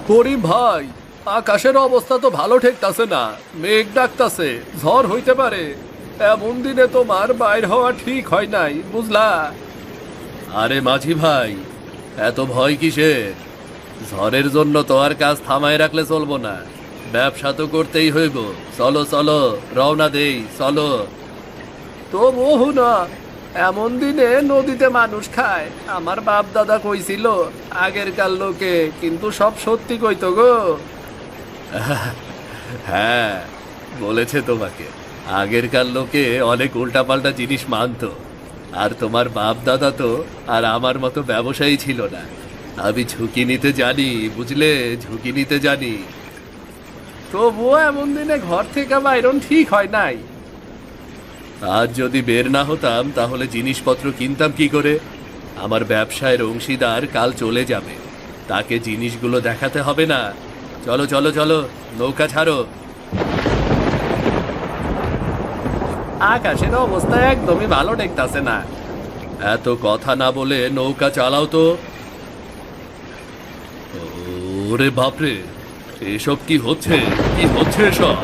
করিম ভাই, আকাশের অবস্থা তো ভালো ঠেকতাছে না। মেঘ ডাকতাছে, ঝড় হইতে পারে। এমন দিনে তোমার বাইর হওয়া ঠিক হয় নাই, বুঝলা? আরে মাঝি ভাই, এত ভয় কিসের? ঝড়ের জন্য তো আর কাজ থামায় রাখলে চলবো না। ব্যবসা তো করতেই হইব। চলো চলো, রওনা দেই, চলো। তো বহু না, এমন দিনে নদীতে মানুষ খায়, আমার বাপ দাদা কইছিল আগেরকার লোকে, কিন্তু সব সত্যি কইতো গো। হ্যাঁ, বলেছে তোমাকে। আগেরকার লোকে অনেক উল্টাপাল্টা জিনিস মানতো। আর তোমার বাপ দাদা তো আর আমার মতো ব্যবসায়ী ছিল না। আমি ঝুঁকি নিতে জানি, বুঝলে, ঝুঁকি নিতে জানি। তবুও এমন দিনে ঘর থেকে বাইরন ঠিক হয় নাই। আজ যদি বের না হতাম তাহলে জিনিসপত্র কিনতাম কি করে? আমার ব্যবসায়ের অংশীদার কাল চলে যাবে, তাকে জিনিসগুলো দেখাতে হবে না। চলো চলো চলো, নৌকা ছাড়ো। আকাশের অবস্থা একদমই ভালো দেখতাছে না। এত কথা না বলে নৌকা চালাও তো। ওরে বাপরে, এসব কি হচ্ছে? কি হচ্ছে এসব?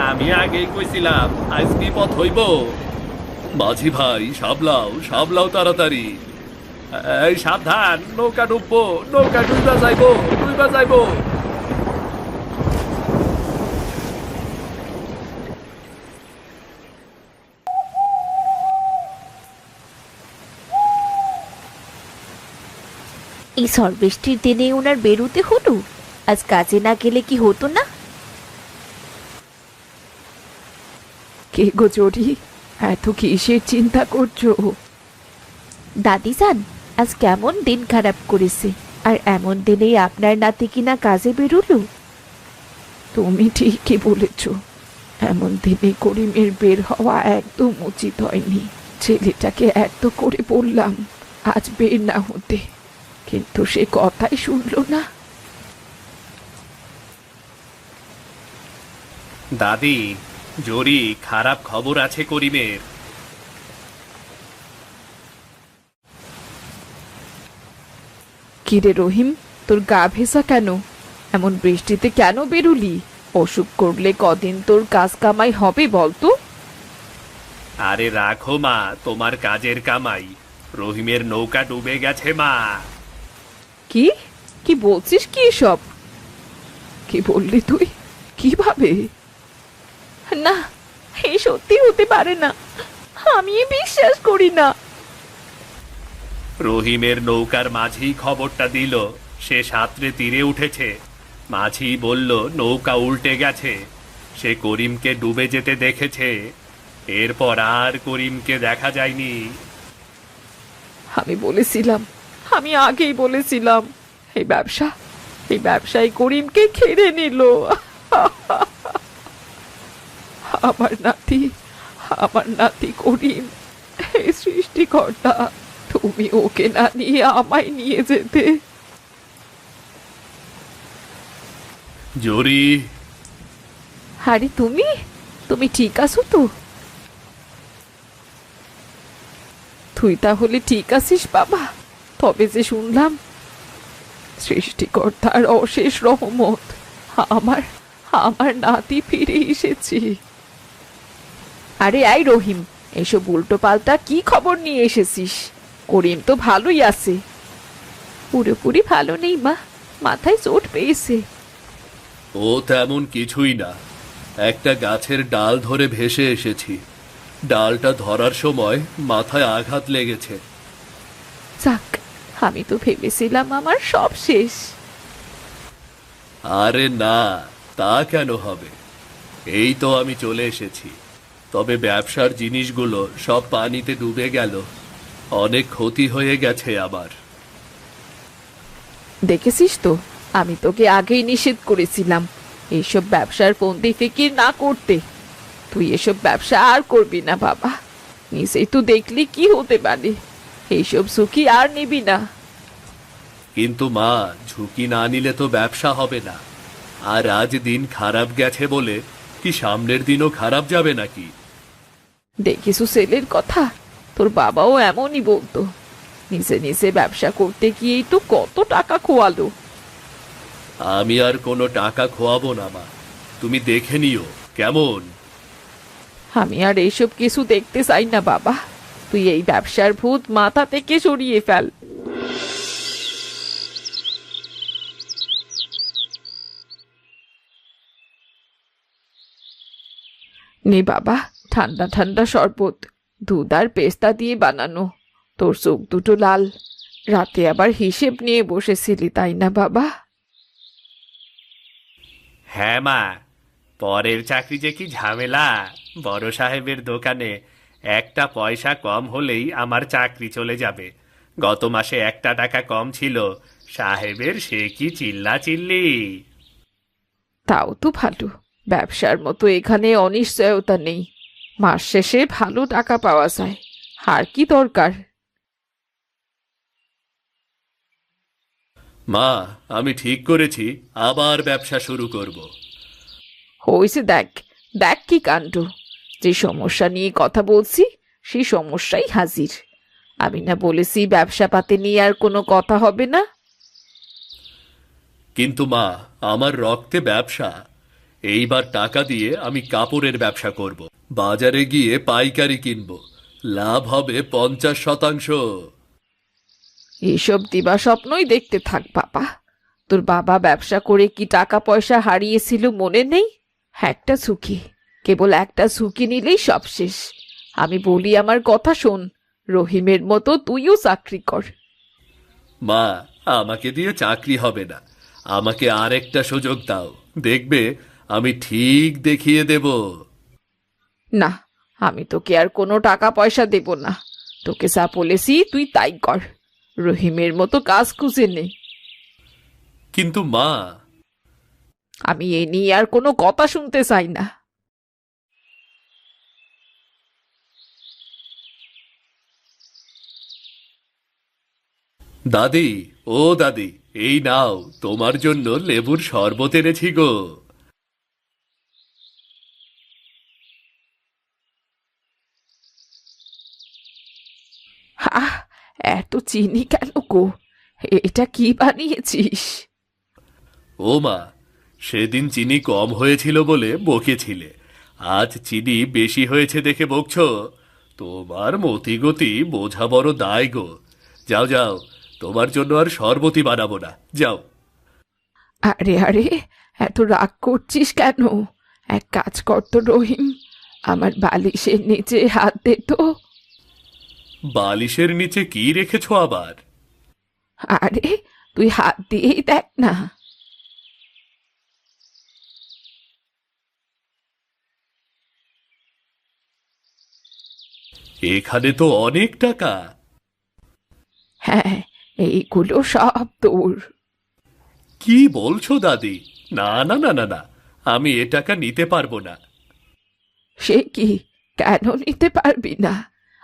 আমি আগেই কইছিলাম আজ বিপদ হইব। মাঝি ভাই, সাবলাও সাবলাও তাড়াতাড়ি। এই সাবধান, নৌকা ডুববো, নৌকা ডুইবা যাইবো, ডুইবা যাইবো। এই ঝড় বৃষ্টির দিনে ওনার বেরোতে হলো? আজ কাজে না গেলে কি হতো না? কে গো জরি, এত কিসের চিন্তা করছো? দাদি যান, আজ কেমন দিন খারাপ করেছে। আর এমন দিনেই আপনার নাতি কিনা কাজে বেরোলো। তুমি ঠিকই বলেছ, এমন দিনে করিমের বের হওয়া একদম উচিত হয়নি। ছেলেটাকে এত করে বললাম আজ বের না হতে, কিন্তু সে কথাই শুনলো না। দাদি, জরি, খারাপ খবর আছে করিমের। কিরে রহিম, তোর গা ভেসা কেন? এমন বৃষ্টিতে কেন বেরুলি? অসুখ করলে কদিন তোর কাজ কামাই হবে বলতো? আরে রাখো মা, তোমার কাজের কামাই। রহিমের নৌকা ডুবে গেছে মা। কি কি বলছিস কি সব? কি বললি তুই? কিভাবে? না, এই সত্যি হতে পারে না। আমি বিশ্বাস করি না। রহিমের নৌকার মাঝি খবরটা দিল সে সাঁতরে তীরে উঠেছে। মাঝি বলল নৌকা উল্টে গেছে। সে করিমকে ডুবে যেতে দেখেছে। এরপর আর করিমকে দেখা যায়নি। আমি বলেছিলাম, আমি আগেই বলেছিলাম, এই ব্যবসায়ী করিমকে খেড়ে নিল। আমার নাতি করিম। হে সৃষ্টিকর্তা, তুমি ওকে না নিয়ে আমায় নিয়ে যেতে। জরি, আরে তুমি তুমি ঠিক আছো তো? তুই তাহলে ঠিক আছিস বাবা? তবে যে শুনলাম সৃষ্টিকর্তার অশেষ রহমত, আমার আমার নাতি ফিরে এসেছি। আরে আই রহিম, এসব উল্টো পাল্টা কি খবর নিয়ে এসেছিস? করিম তো ভালোই আছে। পুরোপুরি ভালো নেই মা, মাথায় চোট পেয়েছে। ও তেমন কিছুই না। একটা গাছের ডাল ধরে ভেসে এসেছি। ডালটা ধরার সময় মাথায় আঘাত লেগেছে। যাক, আমি তো ভেবেছিলাম আমার সব শেষ। আরে না, তা কেন হবে? এই তো আমি চলে এসেছি। তবে ব্যবসার জিনিসগুলো সব পানিতে ডুবে গেল। অনেক ক্ষতি হয়ে গেছে আবার। দেখেছিস তো, আমি তোকে আগেই নিষেধ করেছিলাম এইসব ব্যবসার ফন্দি ফিকির না করতে। তুই এসব ব্যবসা আর করবি না বাবা। নিজেই তো দেখলি কি হতে পারে। এইসব ঝুঁকি আর নিবি না। কিন্তু মা, ঝুঁকি না নিলে তো ব্যবসা হবে না। আর আজ দিন খারাপ গেছে বলে কি সামনের দিনও খারাপ যাবে নাকি? দেখিস ছেলের কথা, তোর বাবাও এমনই বলতো। নিজে নিজে ব্যবসা করতে গিয়েই তো কত টাকা খোয়ালো। আমি আর কোনো টাকা খোয়াবো না মা, তুমি দেখে নিও কেমন। আমি আর এইসব কিছু দেখতে চাই না বাবা, তুই এই ব্যবসার ভূত মাথা থেকে সরিয়ে ফেল। নে বাবা, ঠান্ডা ঠান্ডা শরবত, দুধ আর পেস্তা দিয়ে বানানো। তোর চোখ দুটো লাল, রাতে আবার হিসেব নিয়ে বসেছিলি তাই না বাবা? হ্যাঁ মা, পরের চাকরি যে কি ঝামেলা। বড় সাহেবের দোকানে একটা পয়সা কম হলেই আমার চাকরি চলে যাবে। গত মাসে 1 টাকা কম ছিল, সাহেবের সে কি চিল্লা চিল্লি। তাও তো ভালো, ব্যবসার মতো এখানে অনিশ্চয়তা নেই, মাস শেষে ভালো টাকা পাওয়া যায়, আর কি দরকার। মা, আমি ঠিক করেছি, আবার ব্যবসা শুরু করব। হয়েছে, দেখ দেখ কি কাণ্ড, যে সমস্যা নিয়ে কথা বলছি সেই সমস্যাই হাজির। আমি না বলেছি ব্যবসা পাতি নিয়ে আর কোনো কথা হবে না? কিন্তু মা, আমার রক্তে ব্যবসা। এইবার টাকা দিয়ে আমি কাপড়ের ব্যবসা করব, বাজারে গিয়ে পাইকারি কিনব, লাভ হবে 50%। এইসব দিবা স্বপ্নই দেখতে থাক বাবা। তোর বাবা ব্যবসা করে কি টাকা পয়সা হারিয়েছিল মনে নেই? একটা ঝুঁকি, কেবল একটা ঝুঁকি নিলেই সব শেষ। আমি বলি আমার কথা শোন, রহিমের মতো তুইও চাকরি কর। মা, আমাকে দিয়ে চাকরি হবে না, আমাকে আরেকটা সুযোগ দাও, দেখবে আমি ঠিক দেখিয়ে দেব। না, আমি তোকে আর কোনো টাকা পয়সা দেব না। তোকে যা বলেছি তুই তাই কর, রহিমের মতো কাজ খুঁজে নে। কিন্তু মা, আমি এ নিয়ে আর কোনো কথা শুনতে চাই না। দাদি, ও দাদি, এই নাও, তোমার জন্য লেবুর শরবত এনেছি গো। আহ, এত চিনি কেন গো? এটা কি বানিয়েছিস? ও মা, সেদিন চিনি কম হয়েছিল বলে বকেছিলে, আজ চিনি বেশি হয়েছে দেখে বকছো। তোমার মতিগতি বোঝা বড় দায় গো। যাও যাও, তোমার জন্য আর শরবতই বানাবো না, যাও। আরে আরে, এত রাগ করছিস কেন? এক কাজ কর তো রহিম, আমার বালিশের নিচে হাত দে তো। বালিশের নিচে কি রেখেছো আবার? আরে, তুই হাত দিয়েই দেখ না। এখানে তো অনেক টাকা। হ্যাঁ, এইগুলো সব তোর। কি বলছো দাদি? না না না না না, আমি এ টাকা নিতে পারবো না। সে কি, কেন নিতে পারবি না?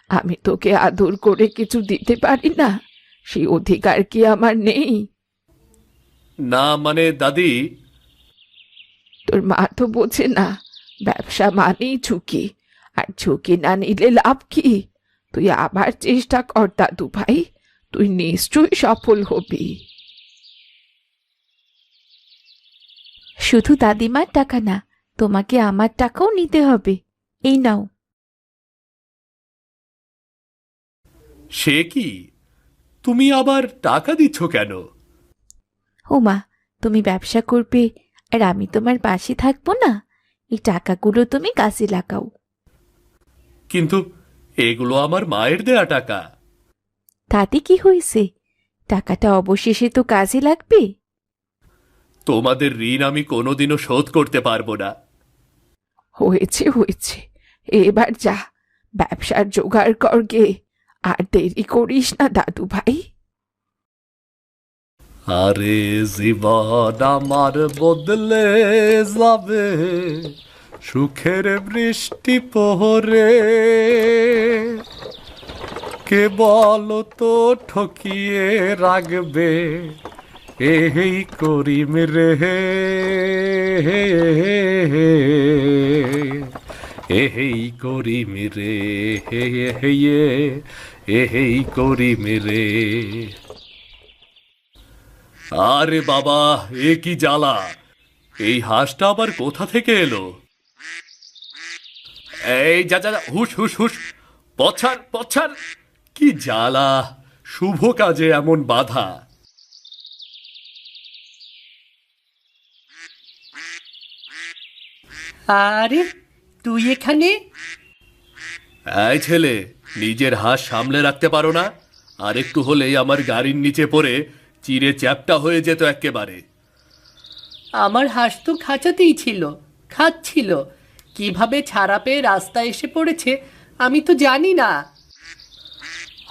আমি তোকে আদর করে কিছু দিতে পারি না? সেই অধিকার কি আমার নেই? না মানে দাদি, তোর মা তো বোঝে না, ব্যবসা মানেই ঝুঁকি, আর ঝুঁকি না নিলে লাভ কি? তুই আবার চেষ্টা কর দাদু ভাই, তুই নিশ্চয়ই সফল হবি। শুধু দাদিমার টাকা না, তোমাকে আমার টাকাও নিতে হবে। এই নাও। সে কি, তুমি আবার টাকা দিচ্ছ কেন? ওমা, তুমি ব্যবসা করবে আর আমি তোমার পাশে থাকবো না? এই টাকাগুলো তুমি কাজে লাগাও। কিন্তু এগুলো আমার মায়ের দেয়া টাকা। তাতে কি হয়েছে? টাকাটা অবশেষে তো কাজে লাগবে। তোমাদের ঋণ আমি কোনোদিনও শোধ করতে পারবো না। হয়েছে হয়েছে, এবার যা, ব্যবসার জোগাড় কর গে, আর দেরি করিস না দাদু ভাই। আরে জীবন আমার বদলে যাবে সুখের বৃষ্টি পোহরে, কে বলো তো ঠকিয়ে রাখবে এই করিম রে, এই করিম রে, এই করিম রে। আরে বাবা, এ কি জ্বালা! এই হাঁসটা আবার কোথা থেকে এলো? এই যা যা যা, হুশ হুশ হুশ! পছার পছার! কি জ্বালা! শুভ কাজে এমন বাধা! আরে তুই এখানে? এই ছেলে, নিজের হাঁস সামলে রাখতে পারো না? আর একটু হলেই আমার গাড়ির নিচে পড়ে চিড়ে চ্যাপ্টা হয়ে যেত এক্কেবারে। আমার হাঁস তো খাঁচাতেই ছিল, খাচ্ছিল। কিভাবে ছাড়া পেয়ে রাস্তায় এসে পড়েছে আমি তো জানি না।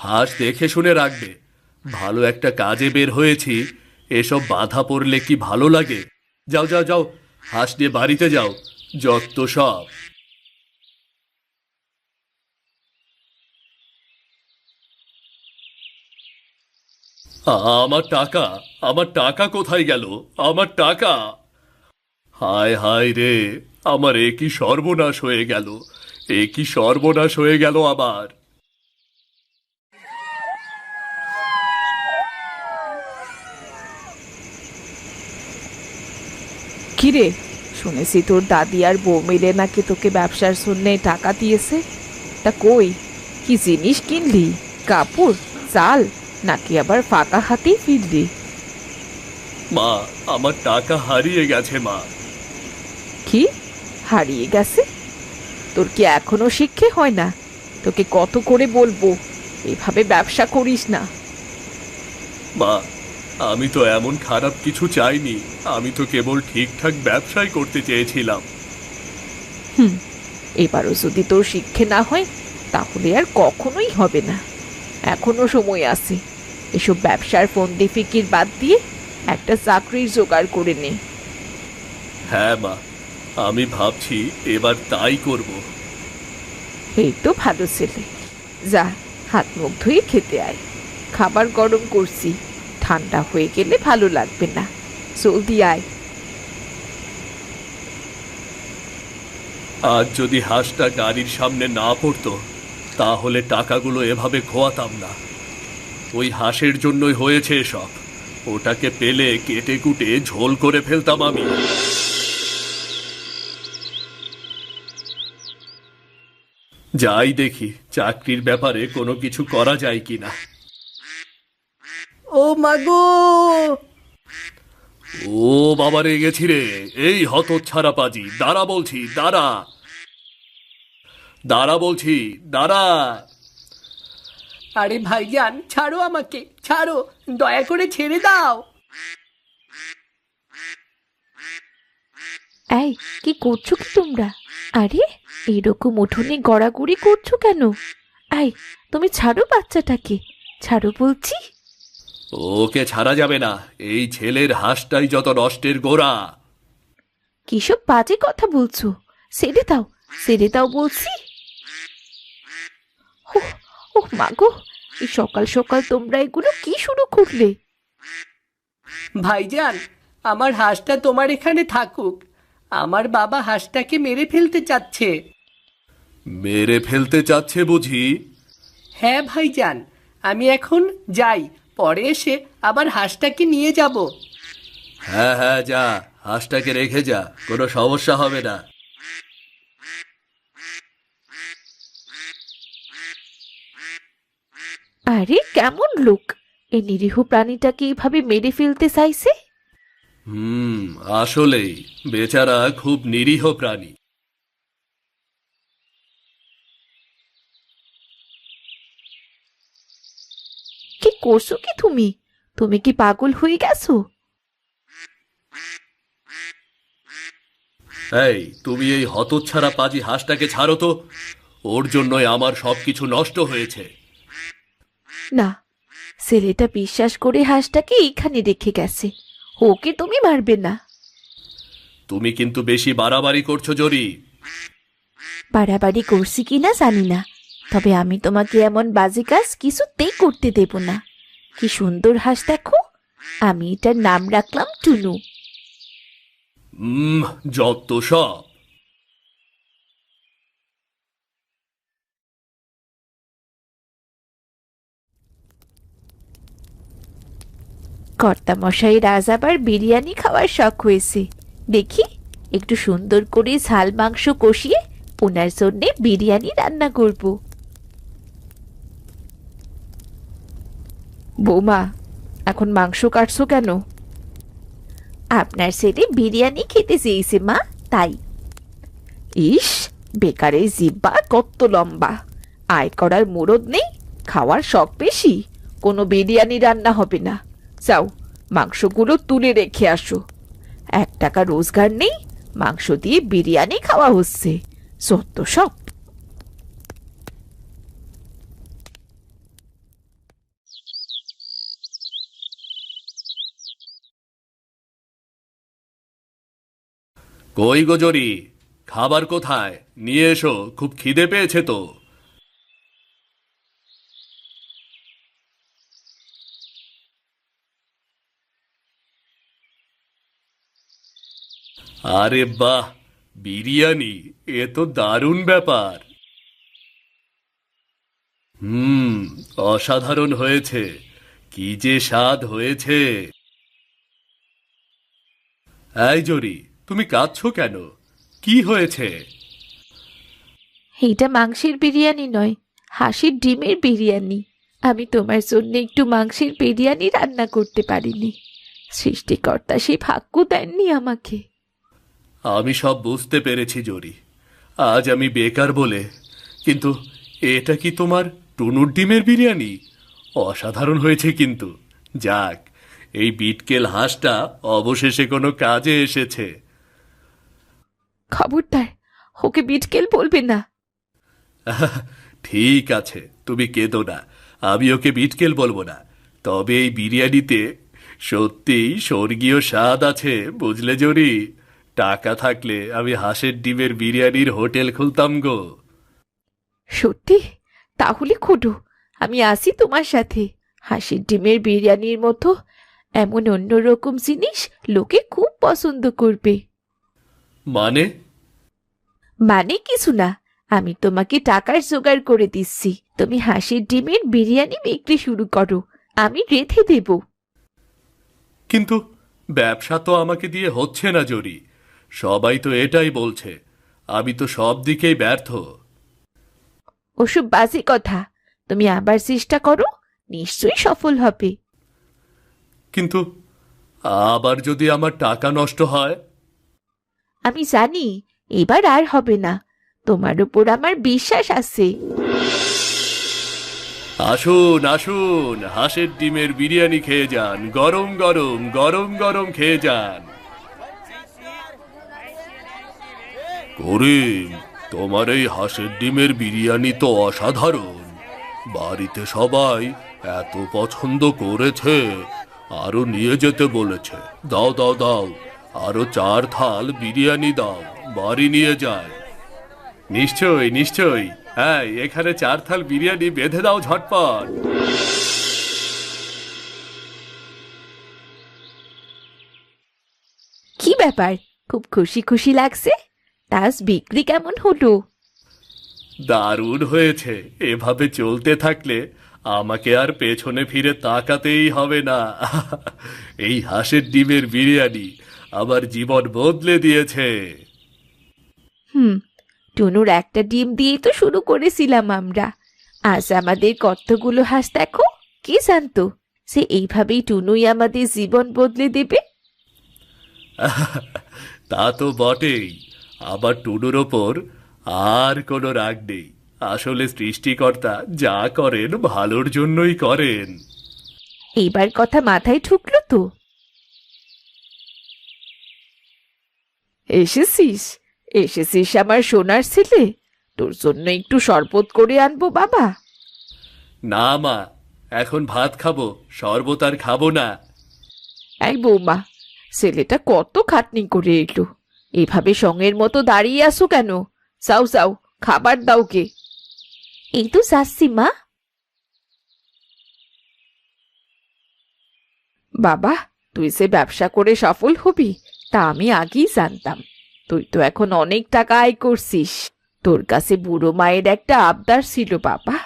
হাঁস দেখে শুনে রাখবে। ভালো একটা কাজে বের হয়েছি, এসব বাধা পড়লে কি ভালো লাগে? যাও যাও যাও, হাঁস নিয়ে বাড়িতে যাও। যত সব! আমার টাকা, আমার টাকা কোথায় গেল? আমার টাকা! হায় হায় রে, আমার এ কি সর্বনাশ হয়ে গেল! এ কি সর্বনাশ হয়ে গেল আমার! কিরে, শুনেছি তোর দাদি আর বউ মিলে নাকি তোকে ব্যবসার জন্যে টাকা দিয়েছে। তা কই, কি জিনিস কিনলি? কাপড়, চাল, নাকি আবার ফাঁকা হাতেই ফিরলি? মা, আমার টাকা হারিয়ে গেছে মা। কি হারিয়ে গেছে? তোর কি এখনো শিক্ষে হয় না? তোকে কত করে বলবো এভাবে ব্যবসা করিস না। মা, আমি তো এমন খারাপ কিছু চাইনি। আমি তো কেবল ঠিকঠাক ব্যবসাই করতে চেয়েছিলাম। এবারও যদি তোর শিক্ষে না হয় তাহলে আর কখনোই হবে না। এখনো সময় আছে। এসব ব্যবসার ফন্দি ফিকির বাদ দিয়ে একটা চাকরির জোগাড় করে নে। হ্যাঁ মা, আমি ভাবছি এবার তাই করব। এই তো ভালো ছেলে। যা, হাত মুখ ধুয়ে খেতে আয়। খাবার গরম করছি, ঠান্ডা হয়ে গেলে ভালো লাগবে না। জলদি আয়। আজ যদি হাঁসটা গাড়ির সামনে না পড়তো, তাহলে টাকাগুলো এভাবে খোয়াতাম না। ওই হাঁসের জন্যই হয়েছে এসব। ওটাকে পেলে কেটে কুটে ঝোল করে ফেলতাম আমি। যাই দেখি চাকরির ব্যাপারে কোনো কিছু করা যায় কিনা। ও মাগো! ও বাবা, রে গেছি রে! এই হতচ্ছাড়া পাজি, দাঁড়া বলছি, দাঁড়া! দাঁড়া বলছি, দাঁড়া! আরে ভাইজান, ছাড়ো আমাকে, ছাড়ো, দয়া করে ছেড়ে দাও। এই, কি করছো কি তোমরা? আরে, এরকম উঠোনে গড়াগড়ি করছো কেন? এই, তুমি ছাড়ো বাচ্চাটাকে, ছাড়ো বলছি। ওকে ছাড়া যাবে না। এই ছেলের হাঁসটাই যত নষ্টের গোড়া। কিসব বাজে কথা বলছো? ছেড়ে দাও, ছেড়ে দাও বলছি। ওহ, ওহ মা গো, এই সকাল সকাল তোমরা এগুলো কি শুরু করলে? ভাইজান, আমার হাঁসটা তোমার এখানে থাকুক। আমার বাবা হাঁসটাকে মেরে ফেলতে চাচ্ছে। মেরে ফেলতে চাচ্ছে বুঝি? হ্যাঁ ভাইজান, আমি এখন যাই, পরে এসে আবার হাঁসটাকে নিয়ে যাব। হ্যাঁ হ্যাঁ, যা, হাঁসটাকে রেখে যা, কোনো সমস্যা হবে না। আরে কেমন লোক! এই নিরীহ প্রাণীটাকে এইভাবে মেরে ফেলতে চাইছে? হুম, আসলেই বেচারা খুব নিরীহ প্রাণী। কি করছো কি তুমি? তুমি কি পাগল হয়ে গেছো? এই, তুমি এই হতচ্ছাড়া পাজি হাঁসটাকে ছাড়ো তো। ওর জন্যই আমার সবকিছু নষ্ট হয়েছে। না, ছেলেটা বিশ্বাস করে হাঁসটাকে এইখানে রেখে গেছে। ওকে তুমি মারবে না। তুমি কিন্তু বেশি বাড়াবাড়ি করছো জরি। বাড়াবাড়ি করছি কিনা জানি না, তবে আমি তোমাকে এমন বাজে কাজ কিছুতেই করতে দেব না। কি সুন্দর হাঁস দেখো! আমি এটার নাম রাখলাম টুনু। যত সব! কর্তামশাইয়ের আজ আবার বিরিয়ানি খাওয়ার শখ হয়েছে। দেখি একটু সুন্দর করে ঝাল মাংস কষিয়ে ওনার জন্যে বিরিয়ানি রান্না করব। বৌমা, এখন মাংস কাটছো কেন? আপনার ছেলে বিরিয়ানি খেতে চেয়েছে মা, তাই। ইস, বেকারের জিব্বা কত লম্বা! আয় করার মুরদ নেই, খাওয়ার শখ বেশি। কোনো বিরিয়ানি রান্না হবে না। যাও, মাংসগুলো তুলে রেখে আসো। 1 টাকা রোজগার নেই, মাংস দিয়ে বিরিয়ানি খাওয়া হচ্ছে। সত্য সব। কই গো জরি, খাবার কোথায়? নিয়ে এসো, খুব খিদে পেয়েছে তো। আরে বাহ, বিরিয়ানি! এ তো দারুণ ব্যাপার। অসাধারণ হয়েছে। কি যে স্বাদ হয়েছে। এই জরি, তুমি কাঁদছো কেন? কি হয়েছে? এইটা মাংসের বিরিয়ানি নয়, হাঁসের ডিমের বিরিয়ানি। আমি তোমার জন্য একটু মাংসের বিরিয়ানি রান্না করতে পারিনি। সৃষ্টিকর্তা সেই ভাগ্য দেননি আমাকে। আমি সব বুঝতে পেরেছি জরি, আজ আমি বেকার বলে। কিন্তু এটা কি তোমার টুনুর ডিমের বিরিয়ানি? অসাধারণ হয়েছে কিন্তু। যাক, এই বিটকেল হাঁসটা অবশেষে কোনো কাজে এসেছে। খবরদার, ওকে বিটকেল বলবে না। ঠিক আছে, তুমি কেঁদো না, আমি ওকে বিটকেল বলবো না। তবে এই বিরিয়ানিতে সত্যিই স্বর্গীয় স্বাদ আছে, বুঝলে জরি? টাকা থাকলে আমি হাঁসের ডিমের বিরিয়ানির হোটেল খুলতাম গো। সত্যি? তাহলে খোটো, আমি আসি তোমার সাথে। হাঁসের ডিমের বিরিয়ানির মতো এমন অন্যরকম জিনিস লোকে খুব পছন্দ করবে। মানে? মানে কিছু না, আমি তোমাকে টাকার জোগাড় করে দিচ্ছি। তুমি হাঁসের ডিমের বিরিয়ানি বিক্রি শুরু করো, আমি রেঁধে দেব। কিন্তু ব্যবসা তো আমাকে দিয়ে হচ্ছে না জরি। সবাই তো এটাই বলছে। আমি তো সব দিকেই ব্যর্থ। ওসব বাজে কথা, তুমি আবার চেষ্টা করো, নিশ্চয়ই সফল হবে। কিন্তু আবার যদি আমার টাকা নষ্ট হয়? আমি জানি এবার আর হবে না, তোমার উপর আমার বিশ্বাস আছে। আসুন আসুন, হাঁসের ডিমের বিরিয়ানি খেয়ে যান, গরম গরম গরম গরম খেয়ে যান। করিম, তোমার এই হাঁসের ডিমের বিরিয়ানি তো অসাধারণ। বাড়িতে সবাই এত পছন্দ করেছে, আরো নিয়ে যেতে বলেছে। দাও দাও দাও, আরো 4 থাল বিরিয়ানি দাও, বাড়ি নিয়ে যায়। নিশ্চয়ই নিশ্চয়ই, হ্যাঁ, এখানে 4 থাল বিরিয়ানি বেঁধে দাও ঝটপট। কি ব্যাপার, খুব খুশি খুশি লাগছে? তাস বিক্রি কেমন হলো? দারুণ হয়েছে। এভাবে চলতে থাকলে আমাকে আর পেছনে ফিরে তাকাতেই হবে না। এই হাঁসের ডিমের বিরিয়ানি আমার জীবন বদলে দিয়েছে। টুনুর একটা ডিম দিয়েই তো শুরু করেছিলাম আমরা। আজ আমাদের কতগুলো হাঁস দেখো। কে জানতো সে এইভাবেই টুনুই আমাদের জীবন বদলে দেবে। তা তো বটেই। আবার টুনুর ওপর আর কোনো রাগ নেই। আসলে সৃষ্টিকর্তা যা করেন ভালোর জন্যই করেন। এইবার কথা মাথায় ঢুকলো তো? এসেছিস এসেছিস আমার সোনার ছেলে, তোর জন্য একটু শরবত করে আনবো বাবা। না মা, এখন ভাত খাবো, শরবত আর খাবো না। এই বৌমা, ছেলেটা কত খাটনি করে এলো, এভাবে সঙ্গের মতো দাঁড়িয়ে আসো কেন? যাও যাও, খাবার দাও কে। এই তো যাচ্ছি মা। বাবা, তুই যে ব্যবসা করে সফল হবি তা আমি আগেই জানতাম। তুই তো এখন অনেক টাকা আয় করছিস। তোর কাছে বুড়ো মায়ের একটা আবদার ছিল বাবা।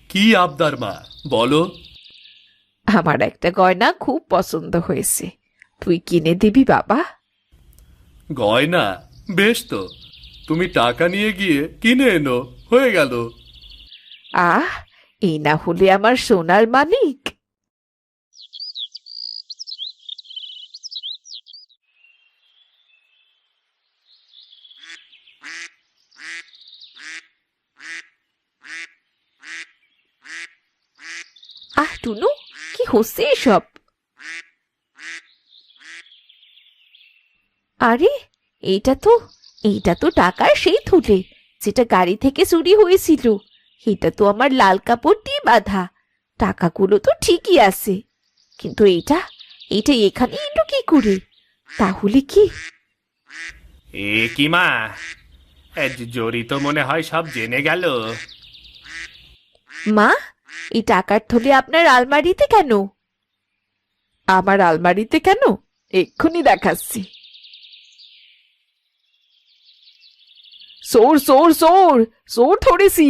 কি আবদার মা, বলো। আমার একটা গয়না খুব পছন্দ হয়েছে, তুই কিনে দিবি বাবা? গয়না? বেশ তো, তুমি টাকা নিয়ে গিয়ে কিনে এনো, হয়ে গেল। আহ, এই না হলে আমার সোনার মানিক। আহ টুনু, কি হচ্ছে এসব? আরে, এইটা তো টাকার সেই থলে যেটা গাড়ি থেকে চুরি হয়েছিল। এটা তো আমার লাল কাপড় দিয়ে বাঁধা। টাকাগুলো তো ঠিকই আছে, কিন্তু এইটা এইটা এখানে এলো কি করে? তাহলে কি? এ কি মা, জরি তো মনে হয় সব জেনে গেল। মা, এই টাকার থলে আপনার আলমারিতে কেন? আমার আলমারিতে কেন? এক্ষুনি দেখাচ্ছি। চোর চোর চোর চোর ধরেছি।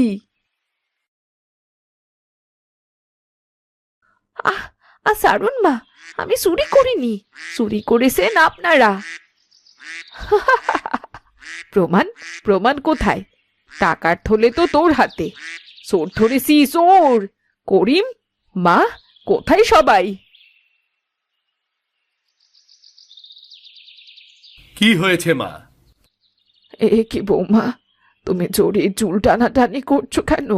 আহ আহ সারুন মা, আমি চুরি করিনি, চুরি করেছেন আপনারা। প্রমাণ? প্রমাণ কোথায়? টাকার থলে তো তোর হাতে, চোর ধরেছি চোর। করিম, মা, কোথায় সবাই? কি হয়েছে মা? এ কি বৌমা, তুমি চোরের চুল টানাটানি করছো কেন?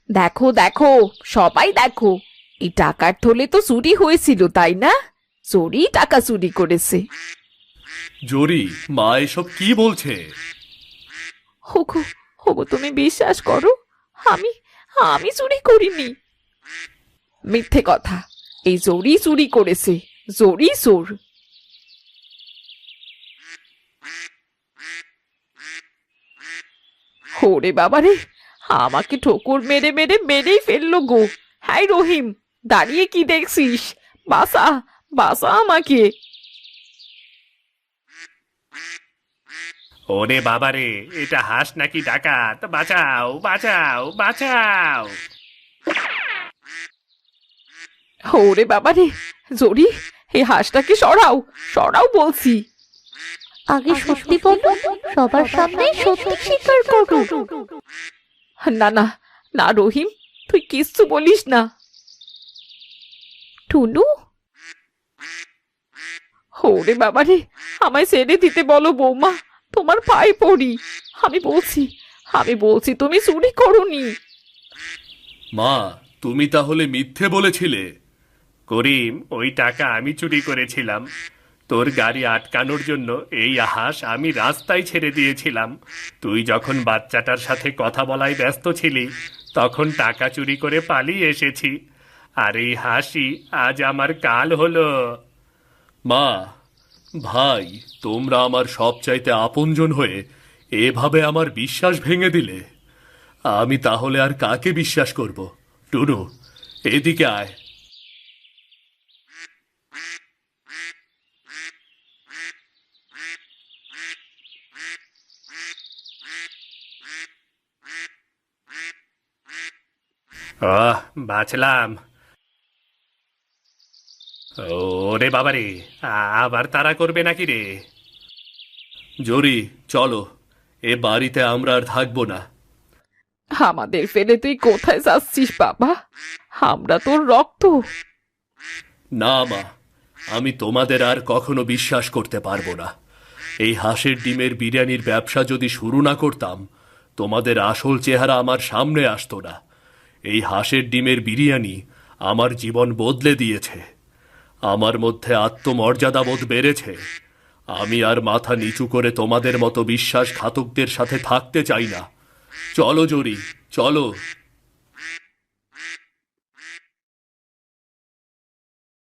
দেখো দেখো, সবাই দেখো, এই টাকার থলে তো চুরি হয়েছিল, তাই না? চোরই টাকা চুরি করেছে। জরি, মা এসব কি বলছে? হোগো, হোগো, তুমি বিশ্বাস করো, আমি আমি চুরি করিনি। মিথ্যে কথা, এই চোরই চুরি করেছে, চোরই চোর। ওরে বাবারে, আমাকে ঠোকর মেরে মেরে মেরেই ফেললো গো। হাই রহিম, দাঁড়িয়ে কি দেখছিস? বাসা, বাসা আমাকে। ওরে বাবারে, এটা হাঁস নাকি ডাকাত? বাঁচাও বাঁচাও বাঁচাও! ওরে বাবারে, জরি, এই হাঁসটাকে সরাও, সরাও বলছি। আগে সত্যি বলো, সবার সামনে সত্যি স্বীকার করো। না না না রহিম, তুই কিচ্ছু বলিস না। টুনু, ওরে বাবারে, আমায় ছেড়ে দিতে বলো বৌমা, তোমার পায়ে পড়ি। আমি বলছি তুমি চুরি করোনি। মা, তুমি তাহলে মিথ্যে বলেছিলে? করিম, ওই টাকা আমি চুরি করেছিলাম। তোর গাড়ি আটকানোর জন্য এই হাঁস আমি রাস্তায় ছেড়ে দিয়েছিলাম। তুই যখন বাচ্চাটার সাথে কথা বলায় ব্যস্ত ছিলি, তখন টাকা চুরি করে পালিয়ে এসেছি। আর এই হাসি আজ আমার কাল হলো। মা, ভাই, তোমরা আমার সবচাইতে আপনজন হয়ে এভাবে আমার বিশ্বাস ভেঙে দিলে। আমি তাহলে আর কাকে বিশ্বাস করব? টুনু, এদিকে আয়। বাঁচলাম। ওরে বাবারে, আবার তারা করবে নাকি রে? জরি, চলো, এ বাড়িতে আমরা আর থাকবো না। আমাদের ফেলে তুই কোথায় যাচ্ছিস বাবা? আমরা তোর রক্ত। না মা, আমি তোমাদের আর কখনো বিশ্বাস করতে পারবো না। এই হাঁসের ডিমের বিরিয়ানির ব্যবসা যদি শুরু না করতাম, তোমাদের আসল চেহারা আমার সামনে আসতো না। এই হাঁসের ডিমের বিরিয়ানি আমার জীবন বদলে দিয়েছে। আমার মধ্যে আত্মমর্যাদাবোধ বেড়েছে। আমি আর মাথা নিচু করে তোমাদের মতো বিশ্বাসঘাতকদের সাথে থাকতে চাই না। চলো জরি, চলো।